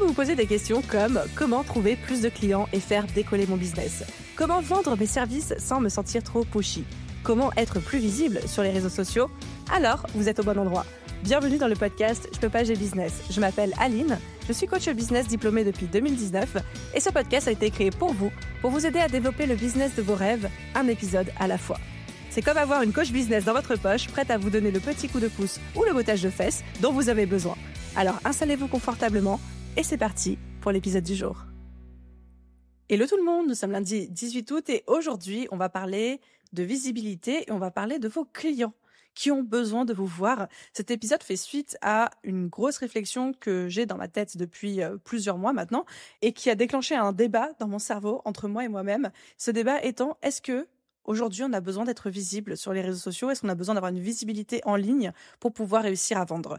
vous vous posez des questions comme comment trouver plus de clients et faire décoller mon business, comment vendre mes services sans me sentir trop pushy, comment être plus visible sur les réseaux sociaux, alors vous êtes au bon endroit. Bienvenue dans le podcast Je peux pas, j'ai business. Je m'appelle Aline, je suis coach business diplômée depuis 2019 et ce podcast a été créé pour vous aider à développer le business de vos rêves, un épisode à la fois. C'est comme avoir une coach business dans votre poche, prête à vous donner le petit coup de pouce ou le bottage de fesses dont vous avez besoin. Alors installez-vous confortablement et c'est parti pour l'épisode du jour. Hello tout le monde, nous sommes lundi 18 août et aujourd'hui on va parler de visibilité et on va parler de vos clients qui ont besoin de vous voir. Cet épisode fait suite à une grosse réflexion que j'ai dans ma tête depuis plusieurs mois maintenant et qui a déclenché un débat dans mon cerveau entre moi et moi-même. Ce débat étant, est-ce que aujourd'hui on a besoin d'être visible sur les réseaux sociaux? Est-ce qu'on a besoin d'avoir une visibilité en ligne pour pouvoir réussir à vendre?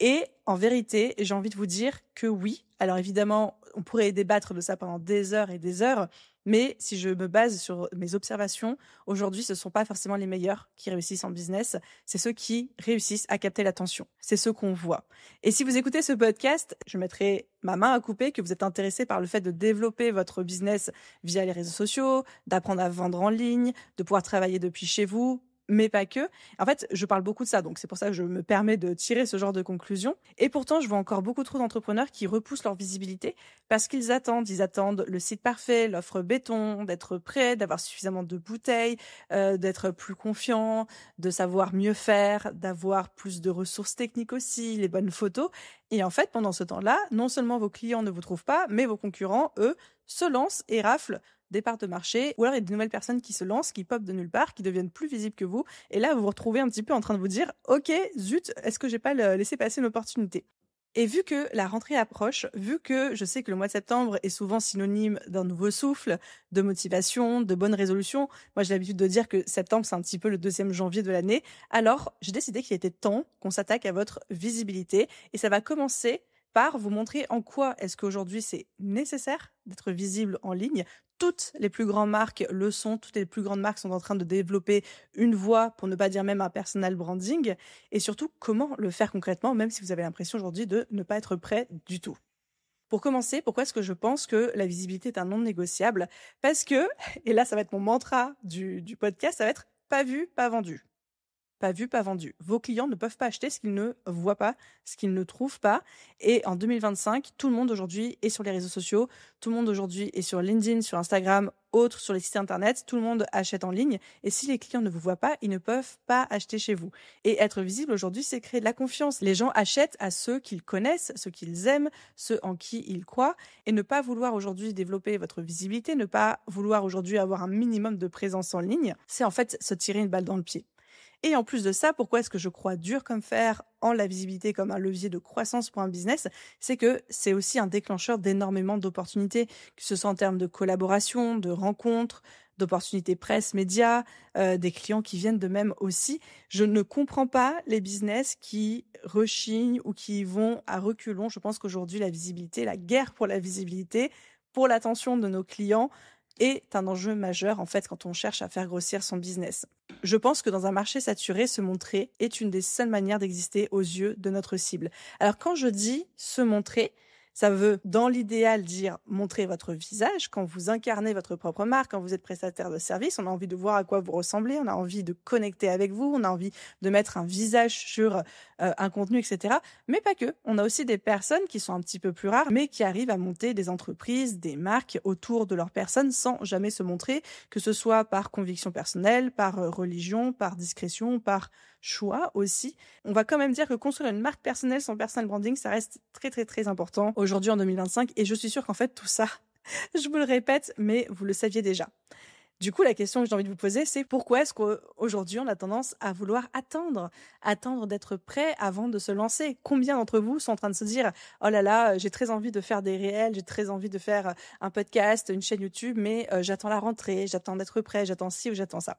Et en vérité, j'ai envie de vous dire que oui. Alors évidemment, on pourrait débattre de ça pendant des heures et des heures, mais si je me base sur mes observations, aujourd'hui, ce ne sont pas forcément les meilleurs qui réussissent en business, c'est ceux qui réussissent à capter l'attention. C'est ceux qu'on voit. Et si vous écoutez ce podcast, je mettrai ma main à couper que vous êtes intéressé par le fait de développer votre business via les réseaux sociaux, d'apprendre à vendre en ligne, de pouvoir travailler depuis chez vous, mais pas que. En fait, je parle beaucoup de ça, donc c'est pour ça que je me permets de tirer ce genre de conclusion. Et pourtant, je vois encore beaucoup trop d'entrepreneurs qui repoussent leur visibilité parce qu'ils attendent. Ils attendent le site parfait, l'offre béton, d'être prêt, d'avoir suffisamment de bouteilles, d'être plus confiant, de savoir mieux faire, d'avoir plus de ressources techniques aussi, les bonnes photos. Et en fait, pendant ce temps-là, non seulement vos clients ne vous trouvent pas, mais vos concurrents, eux, se lancent et raflent des parts de marché, ou alors il y a de nouvelles personnes qui se lancent, qui popent de nulle part, qui deviennent plus visibles que vous, et là vous vous retrouvez un petit peu en train de vous dire « Ok, zut, est-ce que j'ai pas laissé passer une opportunité ?» Et vu que la rentrée approche, vu que je sais que le mois de septembre est souvent synonyme d'un nouveau souffle, de motivation, de bonnes résolutions, moi j'ai l'habitude de dire que septembre c'est un petit peu le 2e janvier de l'année, alors j'ai décidé qu'il était temps qu'on s'attaque à votre visibilité, et ça va commencer par vous montrer en quoi est-ce qu'aujourd'hui c'est nécessaire d'être visible en ligne. Toutes les plus grandes marques le sont, toutes les plus grandes marques sont en train de développer une voix, pour ne pas dire même un personal branding, et surtout comment le faire concrètement, même si vous avez l'impression aujourd'hui de ne pas être prêt du tout. Pour commencer, pourquoi est-ce que je pense que la visibilité est un non négociable? Parce que, et là ça va être mon mantra du podcast, ça va être pas vu, pas vendu. Pas vu, pas vendu. Vos clients ne peuvent pas acheter ce qu'ils ne voient pas, ce qu'ils ne trouvent pas. Et en 2025, tout le monde aujourd'hui est sur les réseaux sociaux. Tout le monde aujourd'hui est sur LinkedIn, sur Instagram, autres sur les sites internet. Tout le monde achète en ligne. Et si les clients ne vous voient pas, ils ne peuvent pas acheter chez vous. Et être visible aujourd'hui, c'est créer de la confiance. Les gens achètent à ceux qu'ils connaissent, ceux qu'ils aiment, ceux en qui ils croient. Et ne pas vouloir aujourd'hui développer votre visibilité, ne pas vouloir aujourd'hui avoir un minimum de présence en ligne, c'est en fait se tirer une balle dans le pied. Et en plus de ça, pourquoi est-ce que je crois dur comme fer en la visibilité comme un levier de croissance pour un business? C'est que c'est aussi un déclencheur d'énormément d'opportunités, que ce soit en termes de collaboration, de rencontres, d'opportunités presse, médias, des clients qui viennent de même aussi. Je ne comprends pas les business qui rechignent ou qui vont à reculons. Je pense qu'aujourd'hui, la visibilité, la guerre pour la visibilité, pour l'attention de nos clients, est un enjeu majeur en fait quand on cherche à faire grossir son business. Je pense que dans un marché saturé, se montrer est une des seules manières d'exister aux yeux de notre cible. Alors quand je dis se montrer, ça veut dans l'idéal dire montrer votre visage. Quand vous incarnez votre propre marque, quand vous êtes prestataire de service, on a envie de voir à quoi vous ressemblez, on a envie de connecter avec vous, on a envie de mettre un visage sur un contenu, etc. Mais pas que. On a aussi des personnes qui sont un petit peu plus rares, mais qui arrivent à monter des entreprises, des marques autour de leur personne sans jamais se montrer, que ce soit par conviction personnelle, par religion, par discrétion, par choix aussi. On va quand même dire que construire une marque personnelle, son personal branding, ça reste très très très important aujourd'hui en 2025 et je suis sûre qu'en fait tout ça, je vous le répète, mais vous le saviez déjà. Du coup, la question que j'ai envie de vous poser, c'est pourquoi est-ce qu'aujourd'hui on a tendance à vouloir attendre d'être prêt avant de se lancer? Combien d'entre vous sont en train de se dire « Oh là là, j'ai très envie de faire des réels, j'ai très envie de faire un podcast, une chaîne YouTube, mais j'attends la rentrée, j'attends d'être prêt, j'attends ci ou j'attends ça ».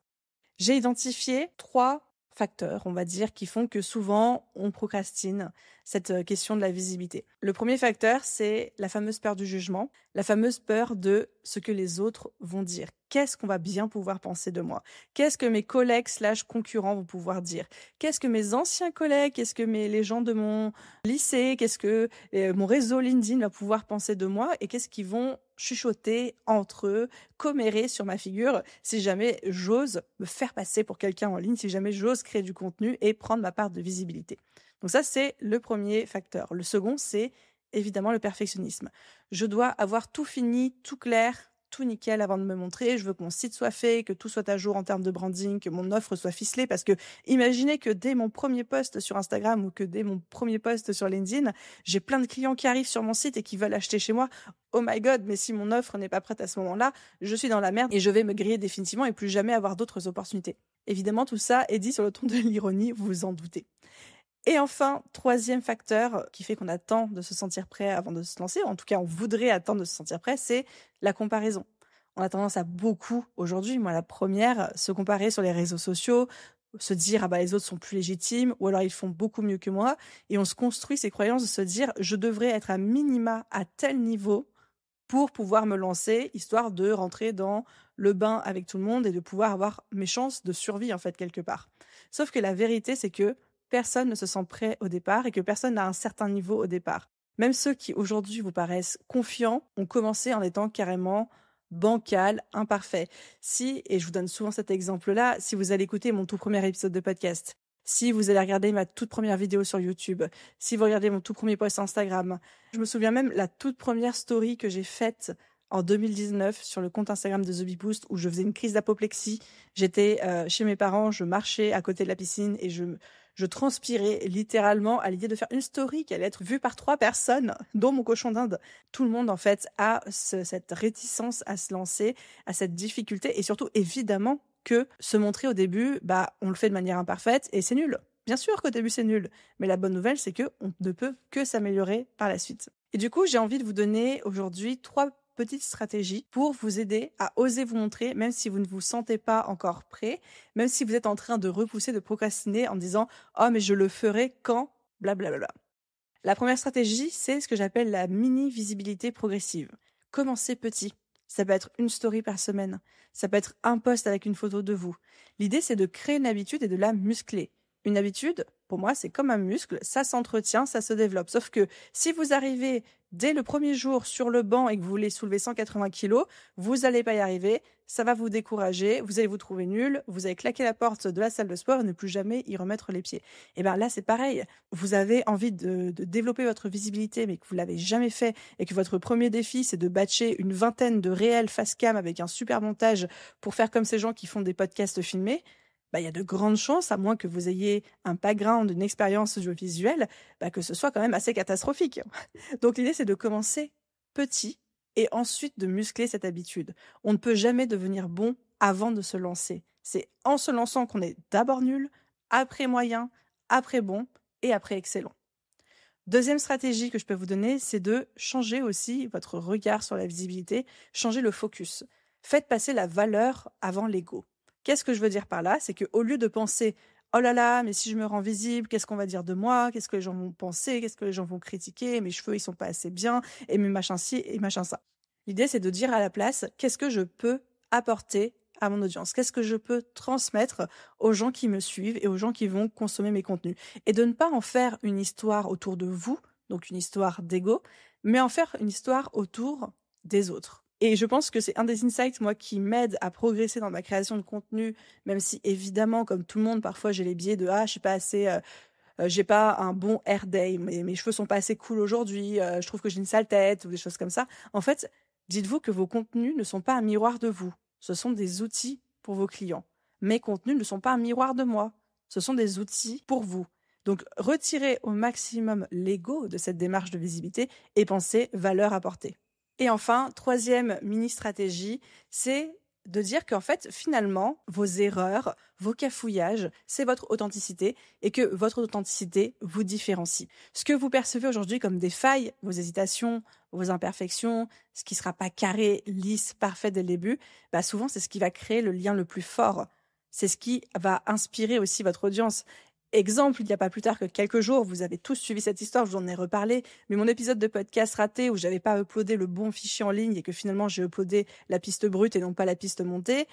J'ai identifié 3 facteurs, on va dire, qui font que souvent on procrastine cette question de la visibilité. Le premier facteur, c'est la fameuse peur du jugement, la fameuse peur de ce que les autres vont dire. Qu'est-ce qu'on va bien pouvoir penser de moi? Qu'est-ce que mes collègues / concurrents vont pouvoir dire? Qu'est-ce que mes anciens collègues, qu'est-ce que les gens de mon lycée, qu'est-ce que mon réseau LinkedIn va pouvoir penser de moi et qu'est-ce qu'ils vont chuchoter entre eux, commérer sur ma figure si jamais j'ose me faire passer pour quelqu'un en ligne, si jamais j'ose créer du contenu et prendre ma part de visibilité. Donc ça, c'est le premier facteur. Le second, c'est évidemment le perfectionnisme. Je dois avoir tout fini, tout clair, tout nickel avant de me montrer. Je veux que mon site soit fait, que tout soit à jour en termes de branding, que mon offre soit ficelée. Parce que imaginez que dès mon premier post sur Instagram ou que dès mon premier post sur LinkedIn, j'ai plein de clients qui arrivent sur mon site et qui veulent acheter chez moi. Oh my god, mais si mon offre n'est pas prête à ce moment-là, je suis dans la merde et je vais me griller définitivement et plus jamais avoir d'autres opportunités. Évidemment, tout ça est dit sur le ton de l'ironie, vous vous en doutez. Et enfin, troisième facteur qui fait qu'on attend de se sentir prêt avant de se lancer, en tout cas on voudrait attendre de se sentir prêt, c'est la comparaison. On a tendance à beaucoup aujourd'hui, moi la première, se comparer sur les réseaux sociaux, se dire les autres sont plus légitimes ou alors ils font beaucoup mieux que moi et on se construit ces croyances de se dire je devrais être à minima à tel niveau pour pouvoir me lancer, histoire de rentrer dans le bain avec tout le monde et de pouvoir avoir mes chances de survie en fait quelque part. Sauf que la vérité c'est que personne ne se sent prêt au départ et que personne n'a un certain niveau au départ. Même ceux qui aujourd'hui vous paraissent confiants ont commencé en étant carrément bancal, imparfait. Et je vous donne souvent cet exemple-là, si vous allez écouter mon tout premier épisode de podcast, si vous allez regarder ma toute première vidéo sur YouTube, si vous regardez mon tout premier post Instagram, je me souviens même la toute première story que j'ai faite en 2019 sur le compte Instagram de The Bee Boost où je faisais une crise d'apoplexie. J'étais chez mes parents, je marchais à côté de la piscine et je transpirais littéralement à l'idée de faire une story qui allait être vue par 3 personnes, dont mon cochon d'Inde. Tout le monde, en fait, a cette réticence à se lancer, à cette difficulté et surtout, évidemment, que se montrer au début, on le fait de manière imparfaite et c'est nul. Bien sûr qu'au début, c'est nul. Mais la bonne nouvelle, c'est qu'on ne peut que s'améliorer par la suite. Et du coup, j'ai envie de vous donner aujourd'hui 3 petites stratégies pour vous aider à oser vous montrer, même si vous ne vous sentez pas encore prêt, même si vous êtes en train de repousser, de procrastiner en disant « Oh, mais je le ferai quand ?» blablabla. La première stratégie, c'est ce que j'appelle la mini-visibilité progressive. Commencez petit. Ça peut être une story par semaine. Ça peut être un post avec une photo de vous. L'idée, c'est de créer une habitude et de la muscler. Une habitude, pour moi, c'est comme un muscle, ça s'entretient, ça se développe. Sauf que si vous arrivez dès le premier jour sur le banc et que vous voulez soulever 180 kilos, vous n'allez pas y arriver, ça va vous décourager, vous allez vous trouver nul, vous allez claquer la porte de la salle de sport et ne plus jamais y remettre les pieds. Et bien là, c'est pareil. Vous avez envie de développer votre visibilité, mais que vous l'avez jamais fait et que votre premier défi, c'est de batcher une vingtaine de réels face cam avec un super montage pour faire comme ces gens qui font des podcasts filmés. Il y a de grandes chances, à moins que vous ayez un background, une expérience audiovisuelle, que ce soit quand même assez catastrophique. Donc l'idée, c'est de commencer petit et ensuite de muscler cette habitude. On ne peut jamais devenir bon avant de se lancer. C'est en se lançant qu'on est d'abord nul, après moyen, après bon et après excellent. Deuxième stratégie que je peux vous donner, c'est de changer aussi votre regard sur la visibilité, changer le focus. Faites passer la valeur avant l'ego. Qu'est-ce que je veux dire par là? C'est qu'au lieu de penser « Oh là là, mais si je me rends visible, qu'est-ce qu'on va dire de moi? Qu'est-ce que les gens vont penser? Qu'est-ce que les gens vont critiquer? Mes cheveux, ils sont pas assez bien, et mes machins ci, et machin ça. » L'idée, c'est de dire à la place « Qu'est-ce que je peux apporter à mon audience? Qu'est-ce que je peux transmettre aux gens qui me suivent et aux gens qui vont consommer mes contenus? » Et de ne pas en faire une histoire autour de vous, donc une histoire d'ego, mais en faire une histoire autour des autres. Et je pense que c'est un des insights, moi, qui m'aide à progresser dans ma création de contenu, même si, évidemment, comme tout le monde, parfois, j'ai les biais de « Ah, je suis pas assez... j'ai pas un bon hair day, mes cheveux sont pas assez cool aujourd'hui, je trouve que j'ai une sale tête » ou des choses comme ça. En fait, dites-vous que vos contenus ne sont pas un miroir de vous. Ce sont des outils pour vos clients. Mes contenus ne sont pas un miroir de moi. Ce sont des outils pour vous. Donc, retirez au maximum l'ego de cette démarche de visibilité et pensez valeur apportée. Et enfin, troisième mini-stratégie, c'est de dire qu'en fait, finalement, vos erreurs, vos cafouillages, c'est votre authenticité et que votre authenticité vous différencie. Ce que vous percevez aujourd'hui comme des failles, vos hésitations, vos imperfections, ce qui ne sera pas carré, lisse, parfait dès le début, souvent c'est ce qui va créer le lien le plus fort. C'est ce qui va inspirer aussi votre audience. Exemple, il n'y a pas plus tard que quelques jours, vous avez tous suivi cette histoire, je vous en ai reparlé, mais mon épisode de podcast raté où j'avais pas uploadé le bon fichier en ligne et que finalement j'ai uploadé la piste brute et non pas la piste montée,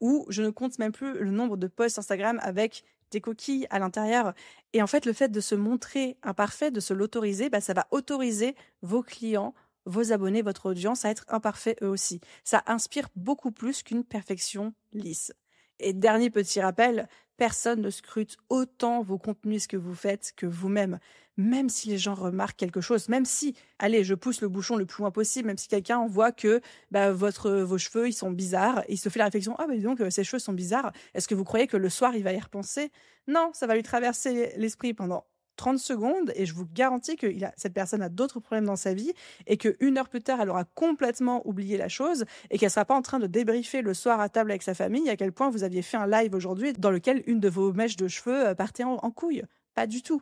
où je ne compte même plus le nombre de posts Instagram avec des coquilles à l'intérieur. Et en fait, le fait de se montrer imparfait, de se l'autoriser, ça va autoriser vos clients, vos abonnés, votre audience à être imparfaits eux aussi. Ça inspire beaucoup plus qu'une perfection lisse. Et dernier petit rappel, personne ne scrute autant vos contenus, ce que vous faites, que vous-même. Même si les gens remarquent quelque chose, même si, allez, je pousse le bouchon le plus loin possible, même si quelqu'un voit que vos cheveux, ils sont bizarres, et il se fait la réflexion, ah dis donc, ses cheveux sont bizarres, est-ce que vous croyez que le soir, il va y repenser? Non, ça va lui traverser l'esprit pendant 30 secondes, et je vous garantis que cette personne a d'autres problèmes dans sa vie, et qu'une heure plus tard, elle aura complètement oublié la chose, et qu'elle sera pas en train de débriefer le soir à table avec sa famille, à quel point vous aviez fait un live aujourd'hui dans lequel une de vos mèches de cheveux partait en couille. Pas du tout.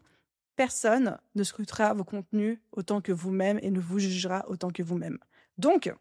Personne ne scrutera vos contenus autant que vous-même et ne vous jugera autant que vous-même. Donc,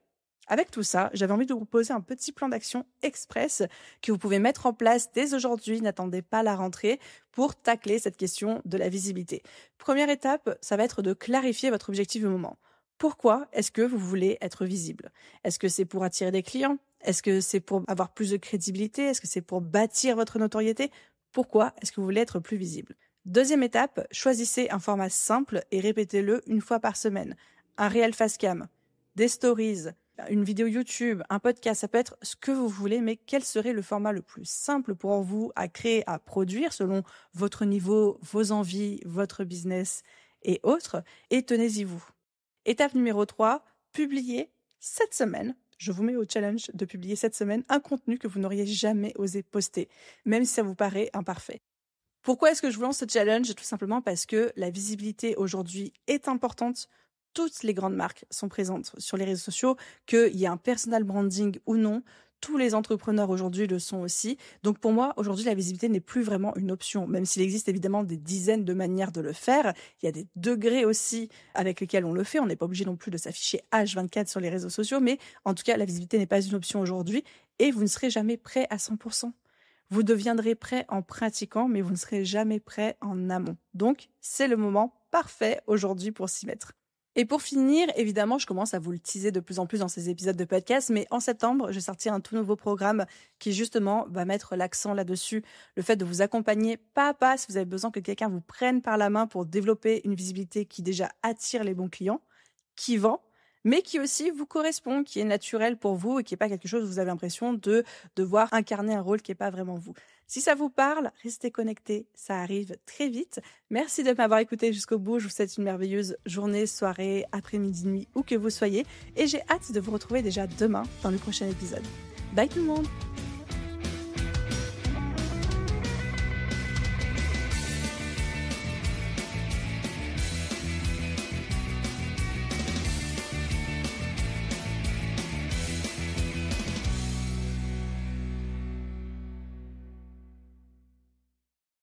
avec tout ça, j'avais envie de vous proposer un petit plan d'action express que vous pouvez mettre en place dès aujourd'hui, n'attendez pas la rentrée, pour tacler cette question de la visibilité. Première étape, ça va être de clarifier votre objectif du moment. Pourquoi est-ce que vous voulez être visible? Est-ce que c'est pour attirer des clients? Est-ce que c'est pour avoir plus de crédibilité? Est-ce que c'est pour bâtir votre notoriété? Pourquoi est-ce que vous voulez être plus visible? Deuxième étape, choisissez un format simple et répétez-le une fois par semaine. Un réel face cam, des stories, une vidéo YouTube, un podcast, ça peut être ce que vous voulez, mais quel serait le format le plus simple pour vous à créer, à produire selon votre niveau, vos envies, votre business et autres, et tenez-y vous. Étape numéro 3, publiez cette semaine. Je vous mets au challenge de publier cette semaine un contenu que vous n'auriez jamais osé poster, même si ça vous paraît imparfait. Pourquoi est-ce que je vous lance ce challenge? Tout simplement parce que la visibilité aujourd'hui est importante. Toutes les grandes marques sont présentes sur les réseaux sociaux, qu'il y ait un personal branding ou non. Tous les entrepreneurs aujourd'hui le sont aussi. Donc pour moi, aujourd'hui, la visibilité n'est plus vraiment une option, même s'il existe évidemment des dizaines de manières de le faire. Il y a des degrés aussi avec lesquels on le fait. On n'est pas obligé non plus de s'afficher H24 sur les réseaux sociaux, mais en tout cas, la visibilité n'est pas une option aujourd'hui et vous ne serez jamais prêt à 100%. Vous deviendrez prêt en pratiquant, mais vous ne serez jamais prêt en amont. Donc, c'est le moment parfait aujourd'hui pour s'y mettre. Et pour finir, évidemment, je commence à vous le teaser de plus en plus dans ces épisodes de podcast, mais en septembre, je vais sortir un tout nouveau programme qui justement va mettre l'accent là-dessus, le fait de vous accompagner pas à pas si vous avez besoin que quelqu'un vous prenne par la main pour développer une visibilité qui déjà attire les bons clients, qui vend, mais qui aussi vous correspond, qui est naturel pour vous et qui n'est pas quelque chose où vous avez l'impression de devoir incarner un rôle qui n'est pas vraiment vous. Si ça vous parle, restez connectés, ça arrive très vite. Merci de m'avoir écouté jusqu'au bout, je vous souhaite une merveilleuse journée, soirée, après-midi, nuit, où que vous soyez, et j'ai hâte de vous retrouver déjà demain dans le prochain épisode. Bye tout le monde!